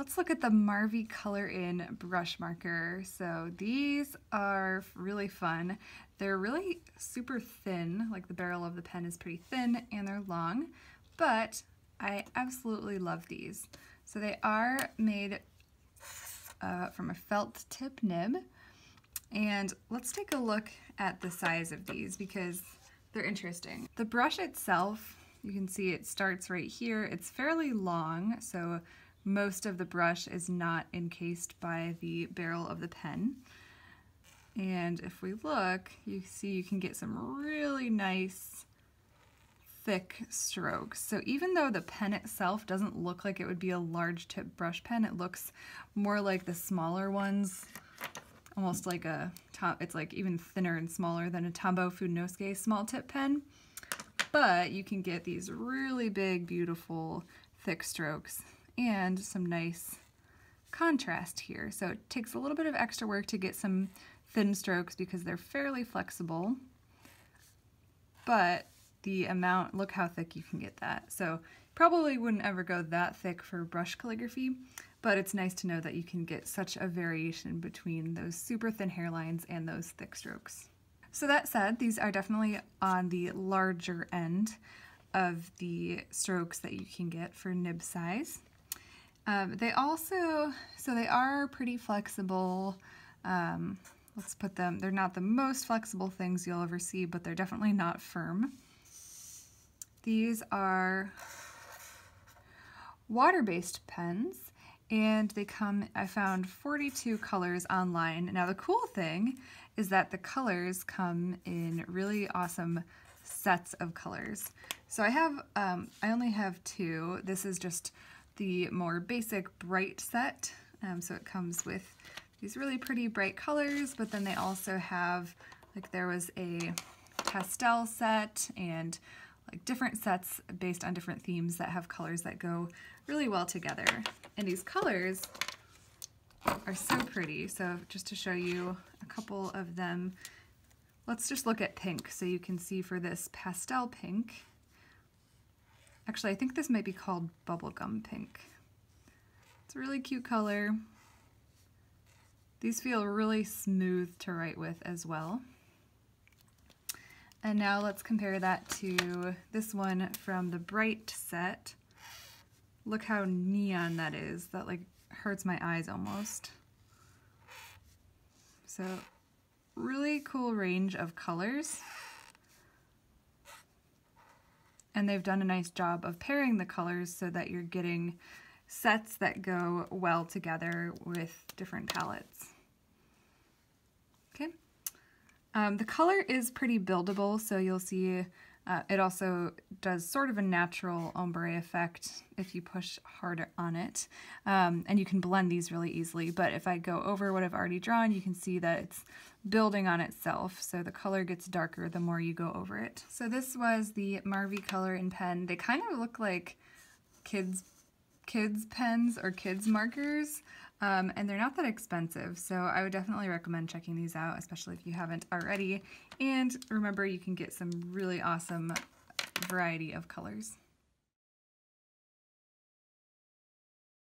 let's look at the MARVY Colorin brush marker. So these are really fun. They're really super thin, like the barrel of the pen is pretty thin and they're long, but I absolutely love these. So they are made from a felt tip nib, and let's take a look at the size of these because they're interesting. The brush itself, you can see it starts right here. It's fairly long, so most of the brush is not encased by the barrel of the pen. And if we look, you see you can get some really nice thick strokes. So even though the pen itself doesn't look like it would be a large tip brush pen, it looks more like the smaller ones, almost like a top, it's like even thinner and smaller than a Tombow Fudenosuke small tip pen. But you can get these really big, beautiful, thick strokes and some nice contrast here. So it takes a little bit of extra work to get some thin strokes because they're fairly flexible, but the amount, look how thick you can get that. So probably wouldn't ever go that thick for brush calligraphy, but it's nice to know that you can get such a variation between those super thin hairlines and those thick strokes. So that said, these are definitely on the larger end of the strokes that you can get for nib size. They are pretty flexible. Let's put them, they're not the most flexible things you'll ever see, but they're definitely not firm. These are water-based pens, and they come, I found 42 colors online. Now the cool thing is that the colors come in really awesome sets of colors. So I only have two. This is just the more basic bright set. So it comes with these really pretty bright colors, but then they also have, like there was a pastel set and like different sets based on different themes that have colors that go really well together. And these colors are so pretty. So just to show you a couple of them, let's just look at pink so you can see for this pastel pink. Actually, I think this might be called bubblegum pink. It's a really cute color. These feel really smooth to write with as well. And now let's compare that to this one from the bright set. Look how neon that is. That like hurts my eyes almost. So really cool range of colors. And they've done a nice job of pairing the colors so that you're getting sets that go well together with different palettes. Okay. The color is pretty buildable, so you'll see it also does sort of a natural ombre effect if you push hard on it. And you can blend these really easily, but if I go over what I've already drawn, you can see that it's building on itself, so the color gets darker the more you go over it. So this was the MARVY Colorin pen. They kind of look like kids pens or kids markers. And they're not that expensive, so I would definitely recommend checking these out, especially if you haven't already. And remember, you can get some really awesome variety of colors.